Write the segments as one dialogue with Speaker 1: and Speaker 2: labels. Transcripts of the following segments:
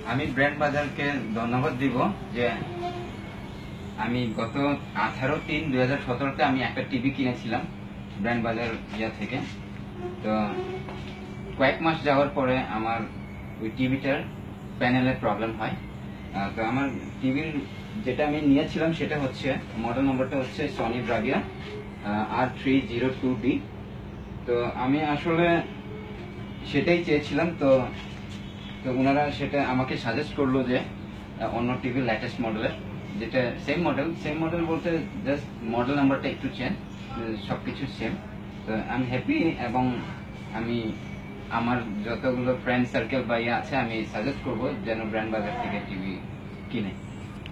Speaker 1: আমি ব্র্যান্ড বাজারকে ধন্যবাদ দিব যে আমি গত 18/3/2017 আমি একটা টিভি কিনেছিলাম ব্র্যান্ড বাজার থেকে। তো কয়েক মাস যাওয়ার পরে আমার ওই টিভিটার প্যানেলের প্রবলেম হয়। তো আমার টিভির যেটা আমি নিয়েছিলাম সেটা হচ্ছে মডেল নম্বরটা হচ্ছে সনি ব্রাভিয়া R302D। তো আমি আসলে সেটাই চেয়েছিলাম। তো ওনারা সেটা আমাকে সাজেস্ট করলো যে অন্য টিভির লেটেস্ট মডেলের, যেটা সেম মডেল বলতে জাস্ট মডেল নাম্বারটা একটু চেঞ্জ, সবকিছু সেম। তো আমি হ্যাপি এবং আমি আমার যতগুলো ফ্রেন্ড সার্কেল বা আছে আমি সাজেস্ট করবো যেন ব্র্যান্ড বাজার থেকে টিভি কিনে।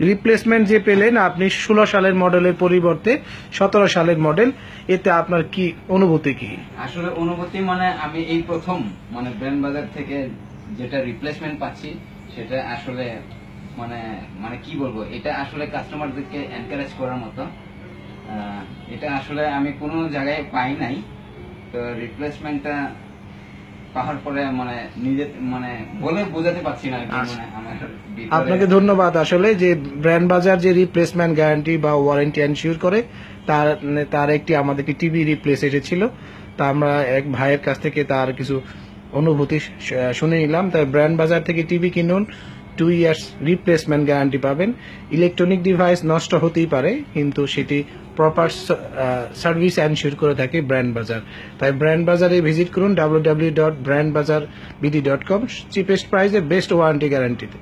Speaker 2: রিপ্লেসমেন্ট যে পেলেন আপনি 16 সালের মডেলের পরিবর্তে 17 সালের মডেল, এতে আপনার কি অনুভূতি? কি
Speaker 1: আসলে অনুভূতি মানে আমি এই প্রথম মানে ব্র্যান্ড বাজার থেকে যেটা রিপ্লেসমেন্ট পাচ্ছি সেটা আসলে মানে কি বলবো, এটা আসলে কাস্টমারদেরকে এনকারেজ করার মতো। এটা আসলে আমি কোনো জায়গায় পাই নাই। তো রিপ্লেসমেন্টটা পাওয়ার পরে নিজে বলে বোঝাতে পারছি না।
Speaker 2: আপনাকে ধন্যবাদ আসলে যে ব্র্যান্ড বাজার যে রিপ্লেসমেন্ট গ্যারান্টি বা ওয়ারেন্টি এনশিওর করে তার একটি আমাদেরকে টিভি রিপ্লেস এসেছিল। তা আমরা এক ভাইয়ের কাছ থেকে তার কিছু অনুভূতি শুনে নিলাম। তাই ব্র্যান্ড বাজার থেকে টিভি কিনুন, 2 ইয়ার্স রিপ্লেসমেন্ট গ্যারান্টি পাবেন। ইলেকট্রনিক ডিভাইস নষ্ট হতেই পারে কিন্তু সেটি প্রপার সার্ভিস এনশিওর করে থাকে ব্র্যান্ড বাজার। তাই ব্র্যান্ড বাজারে ভিজিট করুন www.brandbazarbd.com, চিপেস্ট প্রাইসে বেস্ট ওয়ারেন্টি গ্যারান্টিতে।